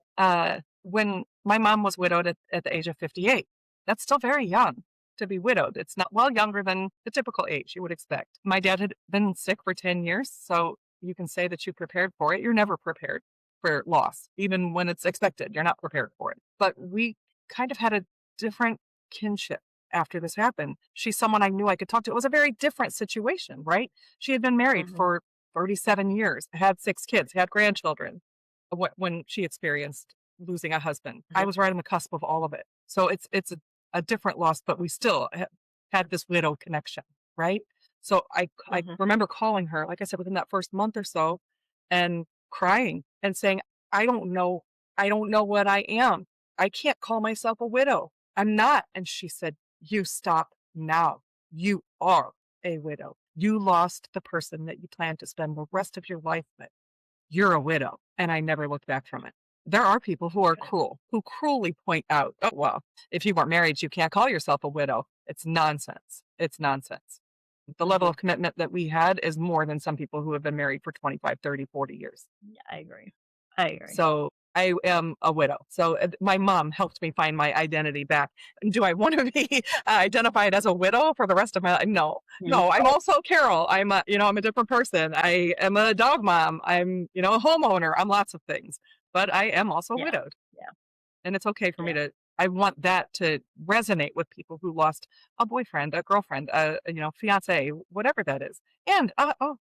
when my mom was widowed at the age of 58, that's still very young to be widowed. It's not well younger than the typical age you would expect. My dad had been sick for 10 years, so you can say that you prepared for it. You're never prepared for loss, even when it's expected. You're not prepared for it. But we kind of had a different kinship after this happened. She's someone I knew I could talk to. It was a very different situation, right? She had been married mhm, for 37 years, had 6 kids, had grandchildren when she experienced losing a husband. I mhm, was right on the cusp of all of it. So it's a different loss, but we still had this widow connection, right? So I mhm. remember calling her, like I said, within that first month or so, and crying and saying, I don't know what I am. I can't call myself a widow. I'm not. And she said, you stop now. You are a widow. You lost the person that you plan to spend the rest of your life with. You're a widow. And I never looked back from it. There are people who are Okay. cruel, who cruelly point out, oh, well, if you weren't married, you can't call yourself a widow. It's nonsense. It's nonsense. The level Mhm. of commitment that we had is more than some people who have been married for 25, 30, 40 years. Yeah, I agree. I agree. So I am a widow. So my mom helped me find my identity back. Do I want to be identified as a widow for the rest of my life? No, No. no. I'm also Carol. I'm a different person. I am a dog mom. I'm, a homeowner. I'm lots of things, but I am also Yeah, widowed, yeah, and it's okay for me yeah. to. I want that to resonate with people who lost a boyfriend, a girlfriend, fiance, whatever that is, and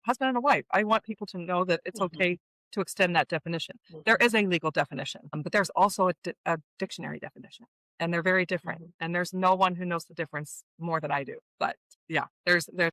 husband and a wife. I want people to know that it's Mhm, okay to extend that definition. There mhm, is a legal definition, but there's also a dictionary definition, and they're very different. mhm. And there's no one who knows the difference more than I do. But yeah,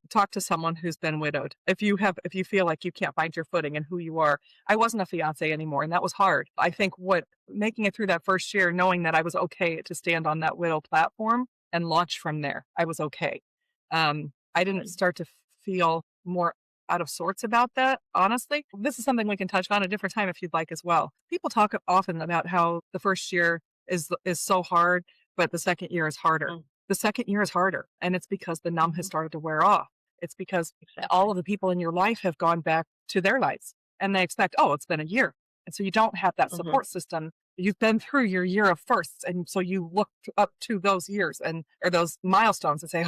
talk to someone who's been widowed. If you feel like you can't find your footing and who you are. I wasn't a fiance anymore, and that was hard. I think what making it through that first year, knowing that I was okay to stand on that widow platform and launch from there, I was okay. I didn't Good. start to feel more out of sorts about that, honestly. This is something we can touch on a different time if you'd like as well. People talk often about how the first year is so hard, but the second year is harder. Mm, The second year is harder, and it's because the numb has mhm. started to wear off. It's because all Exactly. of the people in your life have gone back to their lives, and they expect, oh, it's been a year. And so you don't have that Mhm, support system. You've been through your year of firsts, and so you look up to those years and or those milestones and say,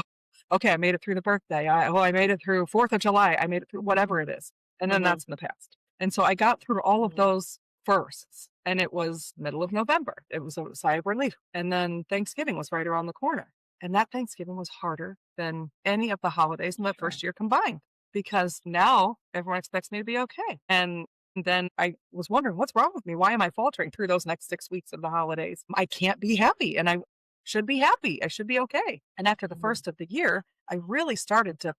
okay, I made it through the birthday. I made it through 4th of July. I made it through whatever it is. And then mhm, that's in the past. And so I got through all of mhm. those firsts, and it was middle of November. It was a sigh of relief. And then Thanksgiving was right around the corner. And that Thanksgiving was harder than any of the holidays in the Sure. first year combined because now everyone expects me to be okay. And then I was wondering, what's wrong with me? Why am I faltering through those next 6 weeks of the holidays? I can't be happy. And I should be happy. I should be okay. And after the Mhm, first of the year, I really started to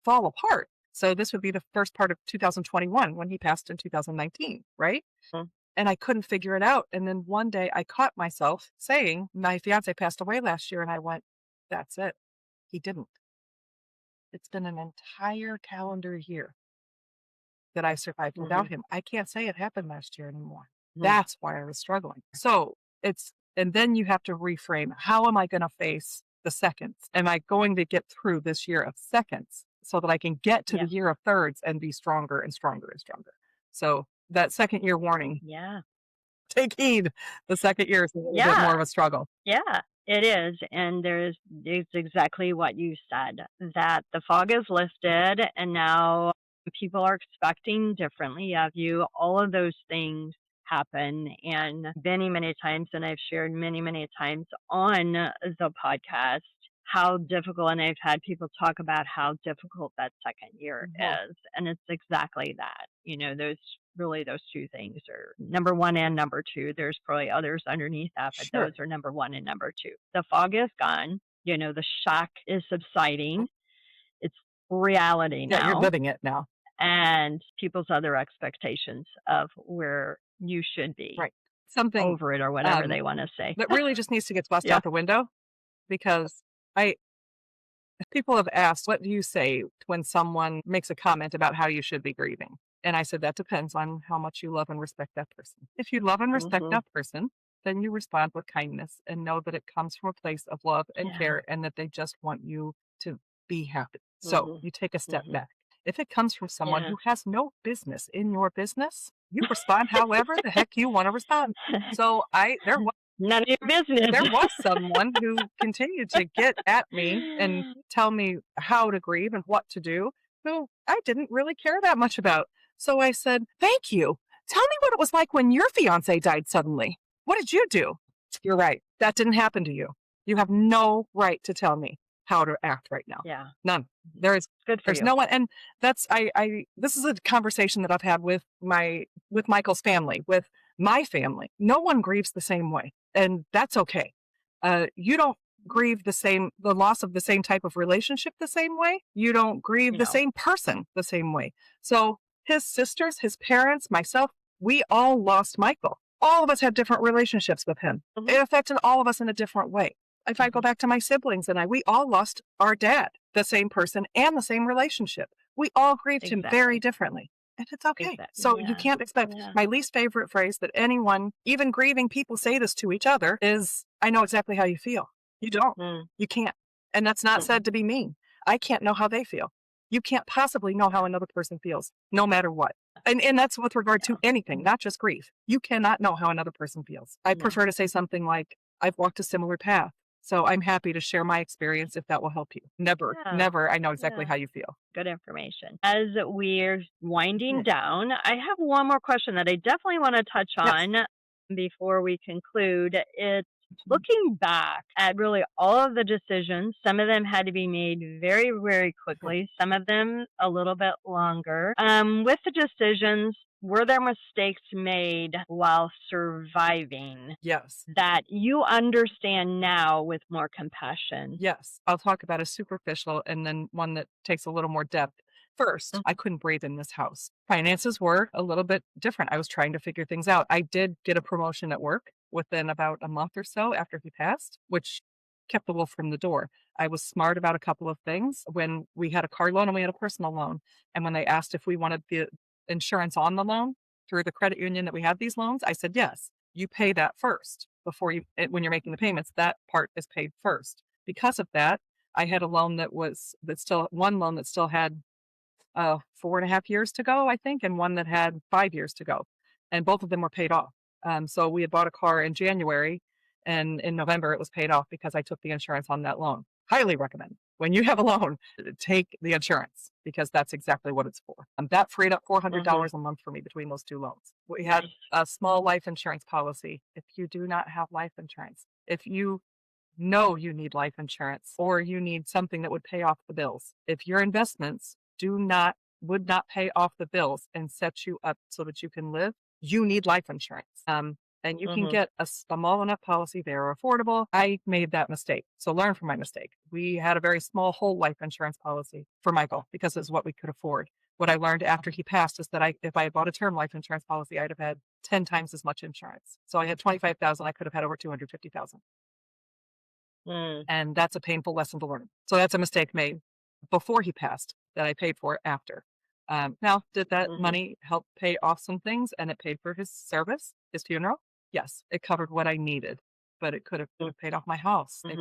fall apart. So this would be the first part of 2021 when he passed in 2019, right? mm. And I couldn't figure it out. And then one day I caught myself saying, my fiance passed away last year. And I went, that's it. He didn't. It's been an entire calendar year that I survived without Mhm, him. I can't say it happened last year anymore. mhm. That's why I was struggling. So and then you have to reframe, how am I going to face the seconds? Am I going to get through this year of seconds so that I can get to Yeah, the year of thirds and be stronger and stronger and stronger? So that second year warning, yeah, take heed. The second year is a little bit yeah, more of a struggle. yeah. It is, and it's exactly what you said, that the fog is lifted, and now people are expecting differently of you. All of those things happen, and many, many times, and I've shared many, many times on the podcast how difficult, and I've had people talk about how difficult that second year Mhm. is, and it's exactly that. those two things are number one and number two. There's probably others underneath that, but Sure. those are number one and number two. The fog is gone. The shock is subsiding. It's reality Yeah, you're now, living it now. and people's other expectations of where you should be Right. Something over it or whatever they want to say. that really just needs to get tossed Yeah. out the window, because people have asked, what do you say when someone makes a comment about how you should be grieving? And I said, that depends on how much you love and respect that person. If you love and respect that person, then you respond with kindness and know that it comes from a place of love and Yeah. care, and that they just want you to be happy. So you take a step back. If it comes from someone who has no business in your business, you respond however the heck you want to respond. So None of your business. there was someone who continued to get at me and tell me how to grieve and what to do, who I didn't really care that much about. So I said, thank you. Tell me what it was like when your fiance died suddenly. What did you do? You're right. That didn't happen to you. You have no right to tell me how to act right now. Yeah. None. Good for There's you. no one. And that's, this is a conversation that I've had with Michael's family, with my family. No one grieves the same way, and that's okay. You don't grieve the loss of the same type of relationship the same way. You don't grieve the same person the same way. So his sisters, his parents, myself, we all lost Michael. All of us had different relationships with him. It affected all of us in a different way. If I go back to my siblings and we all lost our dad, the same person and the same relationship. We all grieved him very differently. And it's okay. So you can't expect. My least favorite phrase that anyone, even grieving people, say this to each other is, I know exactly how you feel. You don't. You can't. And that's not said to be mean. I can't know how they feel. You can't possibly know how another person feels, no matter what. And that's with regard to anything, not just grief. You cannot know how another person feels. I prefer to say something like, I've walked a similar path, so I'm happy to share my experience if that will help you. Never, I know exactly how you feel. Good information. As we're winding down, I have one more question that I definitely want to touch on before we conclude. It's looking back at really all of the decisions. Some of them had to be made very, very quickly. Some of them a little bit longer. With the decisions, were there mistakes made while surviving? Yes. That you understand now with more compassion? Yes. I'll talk about a superficial and then one that takes a little more depth. First, I couldn't breathe in this house. Finances were a little bit different. I was trying to figure things out. I did get a promotion at work within about a month or so after he passed, which kept the wolf from the door. I was smart about a couple of things. When we had a car loan and we had a personal loan, and when they asked if we wanted the insurance on the loan through the credit union that we had these loans, I said, yes, you pay that first before when you're making the payments, that part is paid first. Because of that, I had a loan that still had 4.5 years to go, I think, and one that had 5 years to go. And both of them were paid off. So we had bought a car in January, and in November it was paid off because I took the insurance on that loan. Highly recommend. When you have a loan, take the insurance, because that's exactly what it's for. That freed up $400 a month for me between those two loans. We had a small life insurance policy. If you do not have life insurance, if you know you need life insurance or you need something that would pay off the bills, if your investments would not pay off the bills and set you up so that you can live, you need life insurance. And you can get a small enough policy. They're affordable. I made that mistake. So learn from my mistake. We had a very small whole life insurance policy for Michael because it's what we could afford. What I learned after he passed is that if I had bought a term life insurance policy, I'd have had 10 times as much insurance. So I had 25,000. I could have had over 250,000. And that's a painful lesson to learn. So that's a mistake made before he passed that I paid for after. Now, did that money help pay off some things and it paid for his service, his funeral? Yes, it covered what I needed, but it could have paid off my house. I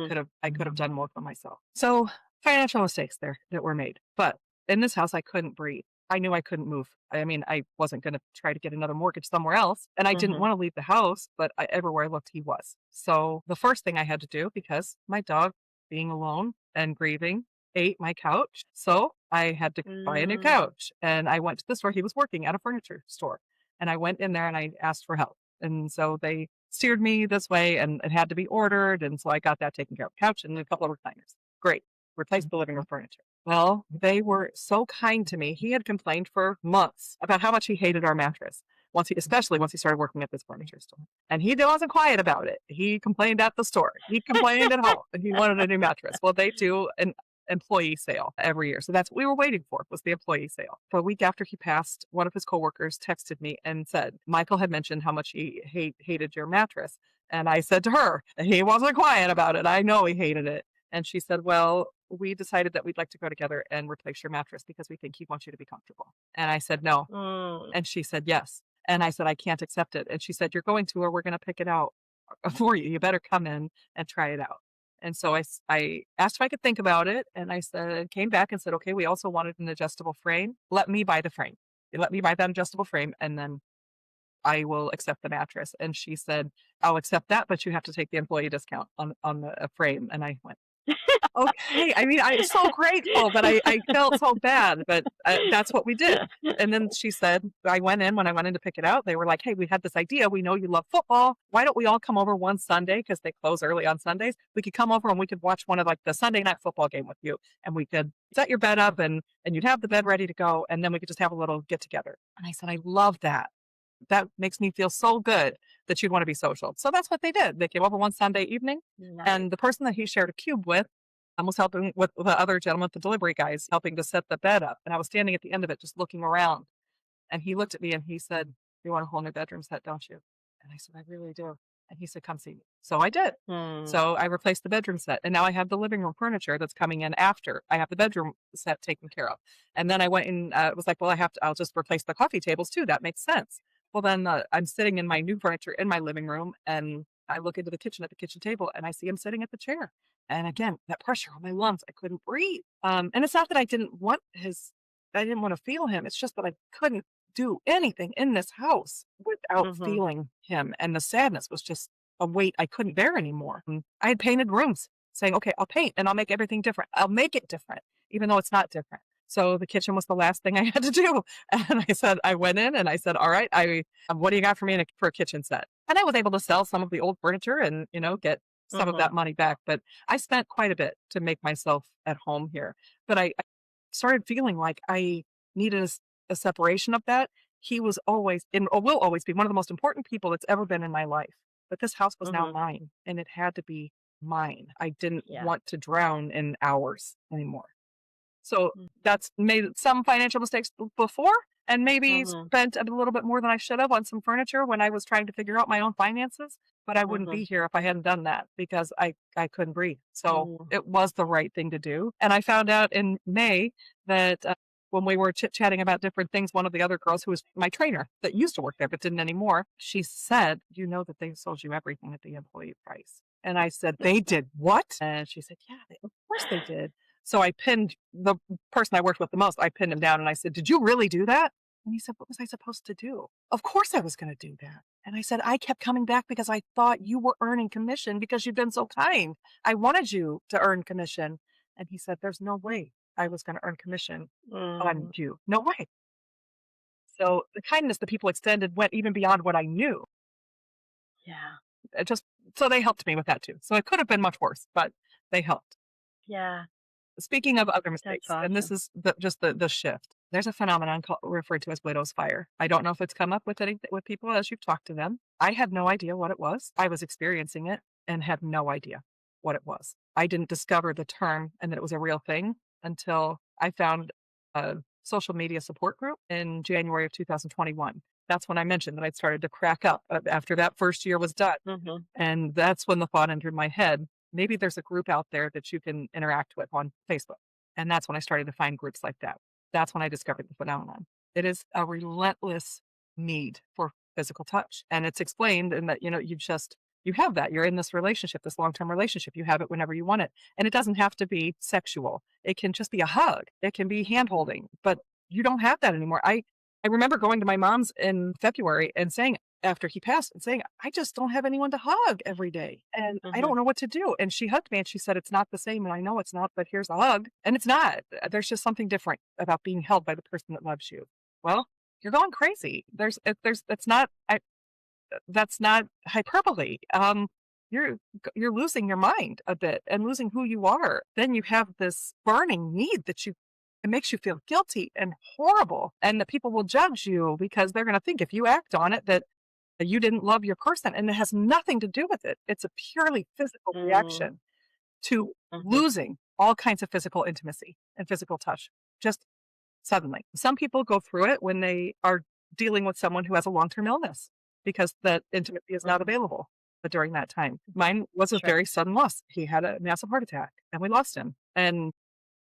could have done more for myself. So financial mistakes there that were made. But in this house, I couldn't breathe. I knew I couldn't move. I mean, I wasn't going to try to get another mortgage somewhere else. And I didn't want to leave the house, but everywhere I looked, he was. So the first thing I had to do, because my dog, being alone and grieving, ate my couch. So I had to buy a new couch. And I went to the store. He was working at a furniture store. And I went in there and I asked for help. And so they steered me this way, and it had to be ordered. And so I got that taken care of. Couch and a couple of recliners. Great. replace the living room furniture. Well, they were so kind to me. He had complained for months about how much he hated our mattress. Especially once he started working at this furniture store. And he wasn't quiet about it. He complained at the store. He complained at home. He wanted a new mattress. Well, they do an employee sale every year. So that's what we were waiting for, was the employee sale. For a week after he passed, one of his coworkers texted me and said, Michael had mentioned how much he hated your mattress. And I said to her, he wasn't quiet about it. I know he hated it. And she said, well, we decided that we'd like to go together and replace your mattress because we think he wants you to be comfortable. And I said, no. And she said, yes. And I said, I can't accept it. And she said, you're going to, or we're going to pick it out for you. You better come in and try it out. And so I asked if I could think about it. And I said, came back and said, okay, we also wanted an adjustable frame. Let me buy the frame. Let me buy that adjustable frame. And then I will accept the mattress. And she said, I'll accept that, but you have to take the employee discount on the frame. And I went, okay. I mean, I'm so grateful, but I felt so bad, but that's what we did. And then she said, when I went in to pick it out, they were like, hey, we had this idea. We know you love football. Why don't we all come over one Sunday? Because they close early on Sundays. We could come over and we could watch one of like the Sunday night football game with you. And we could set your bed up and you'd have the bed ready to go. And then we could just have a little get together. And I said, I love that. That makes me feel so good that you'd want to be social. So that's what they did. They came over one Sunday evening. Nice. And the person that he shared a cube with, I was helping with the other gentleman, the delivery guys, helping to set the bed up. And I was standing at the end of it, just looking around. And he looked at me and he said, you want a whole new bedroom set, don't you? And I said, I really do. And he said, come see me. So I did. So I replaced the bedroom set. And now I have the living room furniture that's coming in after I have the bedroom set taken care of. And then I went and was like, well, I'll just replace the coffee tables too. That makes sense. Well, then I'm sitting in my new furniture in my living room and I look into the kitchen at the kitchen table and I see him sitting at the chair. And again, that pressure on my lungs, I couldn't breathe. And it's not that I didn't want to feel him. It's just that I couldn't do anything in this house without feeling him. And the sadness was just a weight I couldn't bear anymore. I had painted rooms saying, okay, I'll paint and I'll make everything different. I'll make it different, even though it's not different. So the kitchen was the last thing I had to do. And I went in and I said, all right, what do you got for me for a kitchen set? And I was able to sell some of the old furniture and, get some of that money back. But I spent quite a bit to make myself at home here. But I started feeling like I needed a separation of that. He was always and will always be one of the most important people that's ever been in my life. But this house was now mine and it had to be mine. I didn't want to drown in hours anymore. So that's made some financial mistakes before and maybe spent a little bit more than I should have on some furniture when I was trying to figure out my own finances. But I wouldn't be here if I hadn't done that because I couldn't breathe. So it was the right thing to do. And I found out in May that when we were chit-chatting about different things, one of the other girls who was my trainer that used to work there but didn't anymore, she said, you know that they sold you everything at the employee price. And I said, they did what? And she said, yeah, of course they did. So I pinned the person I worked with the most. I pinned him down and I said, did you really do that? And he said, what was I supposed to do? Of course I was going to do that. And I said, I kept coming back because I thought you were earning commission because you've been so kind. I wanted you to earn commission. And he said, there's no way I was going to earn commission on you. No way. So the kindness that people extended went even beyond what I knew. Yeah. So they helped me with that too. So it could have been much worse, but they helped. Yeah. Speaking of other mistakes, awesome. and this is just the shift. There's a phenomenon referred to as widow's fire. I don't know if it's come up with people as you've talked to them. I had no idea what it was. I was experiencing it and had no idea what it was. I didn't discover the term and that it was a real thing until I found a social media support group in January of 2021. That's when I mentioned that I'd started to crack up after that first year was done. And that's when the thought entered my head. Maybe there's a group out there that you can interact with on Facebook. And that's when I started to find groups like that. That's when I discovered the phenomenon. It is a relentless need for physical touch. And it's explained in that, you have that. You're in this relationship, this long-term relationship. You have it whenever you want it. And it doesn't have to be sexual. It can just be a hug. It can be hand-holding. But you don't have that anymore. I remember going to my mom's in February and saying, after he passed, and saying, I just don't have anyone to hug every day. And I don't know what to do. And she hugged me and she said, it's not the same. And I know it's not, but here's a hug. And it's not. There's just something different about being held by the person that loves you. Well, you're going that's not hyperbole. you're losing your mind a bit and losing who you are. Then you have this burning need that it makes you feel guilty and horrible, and that people will judge you because they're going to think if you act on it that you didn't love your person, and it has nothing to do with it. It's a purely physical Mm, reaction to mhm, losing all kinds of physical intimacy and physical touch just suddenly. Some people go through it when they are dealing with someone who has a long-term illness because that intimacy is not mhm. available during that time. Mine was a Sure. very sudden loss. He had a massive heart attack and we lost him. And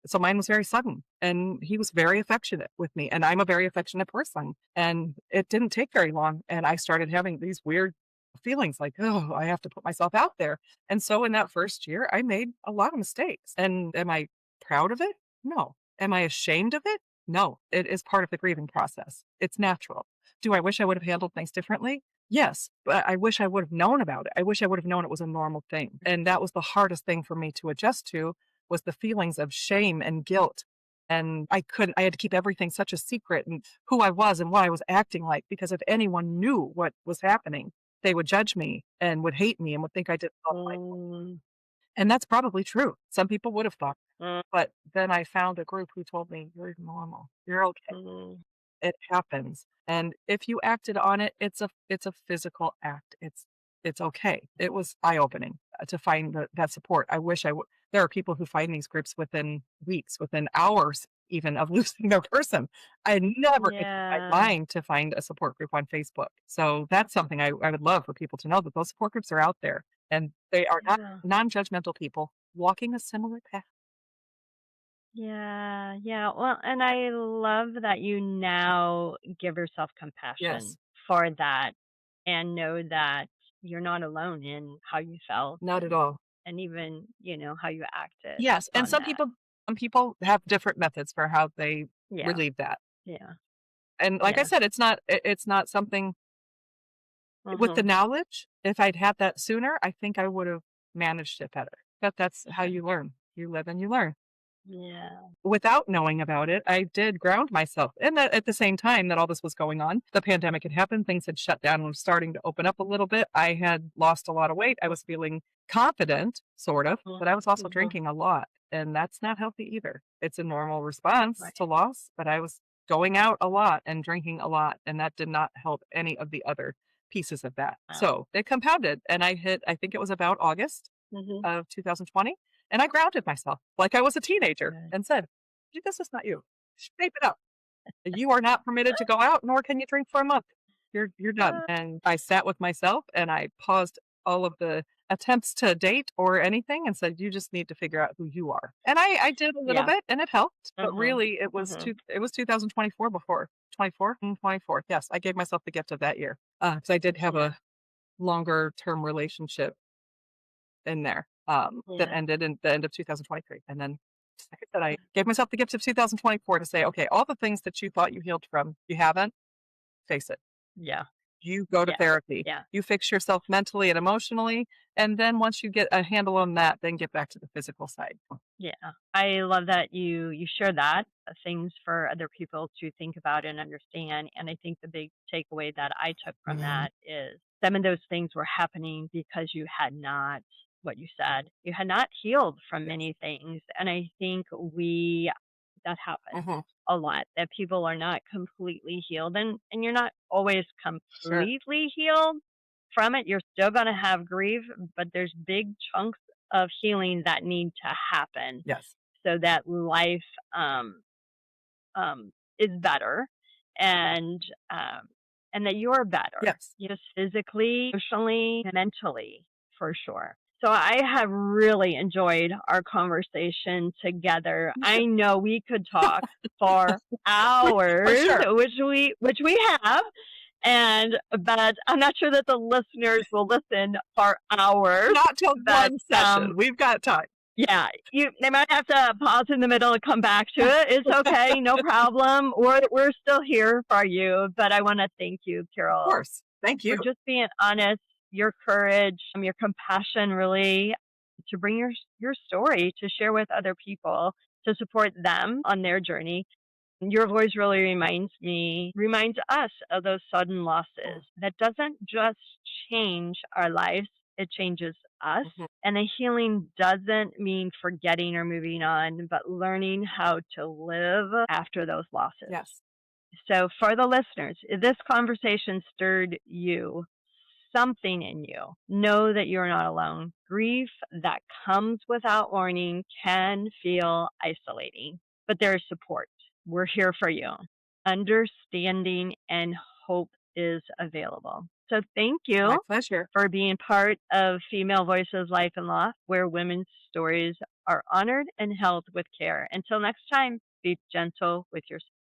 so mine was very sudden and he was very affectionate with me. And I'm a very affectionate person. And it didn't take very long. And I started having these weird feelings like, oh, I have to put myself out there. And so in that first year, I made a lot of mistakes. And am I proud of it? No. Am I ashamed of it? No. It is part of the grieving process. It's natural. Do I wish I would have handled things differently? Yes, but I wish I would have known about it. I wish I would have known it was a normal thing. And that was the hardest thing for me to adjust to was the feelings of shame and guilt. And I had to keep everything such a secret and who I was and what I was acting like because if anyone knew what was happening, they would judge me and would hate me and would think I did it all my fault. Mm, And that's probably true. Some people would have thought. mm, But then I found a group who told me, "You're normal. You're okay. mm. It happens. And if you acted on it, it's a physical act. It's okay." It was eye-opening to find that support. I wish I would. There are people who find these groups within weeks, within hours even of losing their person. I never entered my Yeah. mind to find a support group on Facebook. So that's something I would love for people to know that those support groups are out there and they are not Yeah. non-judgmental people walking a similar path. Yeah. Yeah. Well, and I love that you now give yourself Yes, compassion for that and know that you're not alone in how you felt not at all. and even, how you acted Yes, and on that. some people have different methods for how they Yeah. relieve that. Yeah. And like I Yes. said, it's not something with the Mhm. knowledge, if I'd had that sooner, I think I would have managed it better. But that's how you learn. You live and you learn. Yeah. Without knowing about it, I did ground myself. And that at the same time that all this was going on, the pandemic had happened, things had shut down and was starting to open up a little bit. I had lost a lot of weight. I was feeling confident, sort of, Mhm. but I was also Mhm. drinking a lot. And that's not healthy either. It's a normal response Right. to loss, but I was going out a lot and drinking a lot. And that did not help any of the other pieces of that. Wow. So it compounded. And I think it was about August Mhm. of 2020, and I grounded myself like I was a teenager Good. and said, "This is not you. Shape it up. You are not permitted to go out, nor can you drink for a month. You're done." Uh, And I sat with myself and I paused all of the attempts to date or anything and said, "You just need to figure out who you are." And I did a little yeah. bit and it helped, but Mhm. really Mhm. it was 2024 before 24 24. Yes, I gave myself the gift of that year because I did have Yeah. a longer term relationship in there, that Yeah. ended in the end of 2023, and then, like I said, I gave myself the gift of 2024 to say, "Okay, all the things that you thought you healed from, you haven't, face it. Yeah. You go to Yeah. therapy. Yeah. You fix yourself mentally and emotionally, and then once you get a handle on that, then get back to the physical side." Yeah. I love that you share that things for other people to think about and understand. And I think the big takeaway that I took from Mhm. that is some of those things were happening because you had not what you said. You had not healed from Yes. many things. And I think we that happens Mhm. a lot that people are not completely healed and you're not always Sure. completely healed from it. You're still going to have grief, but there's big chunks of healing that need to happen Yes. so that life um, is better and um, and that you're better, Yes. just physically, emotionally, mentally, for sure. So I have really enjoyed our conversation together. Me too. I know we could talk for For hours, sure. which we have, and but I'm not sure that the listeners will listen for hours. Not till But one session. We've got time. yeah, they might have to pause in the middle and come back to it. It's okay, no problem. We're still here for you. But I want to thank you, Of Carol, course. Thank for you. just being honest, your courage, your compassion, really, to bring your story to share with other people to support them on their journey. Your voice really reminds us of those sudden Mm. losses. That doesn't just change our lives, it changes us. Mhm. And the healing doesn't mean forgetting or moving on, but learning how to live after those losses. Yes. So, for the listeners, if this conversation stirred you, something in you, know that you're not alone. Grief that comes without warning can feel isolating, but there's support. We're here for you. Understanding and hope is available. So, thank My you pleasure. for being part of Female Voices Life and Loss, where women's stories are honored and held with care. Until next time, be gentle with yourself.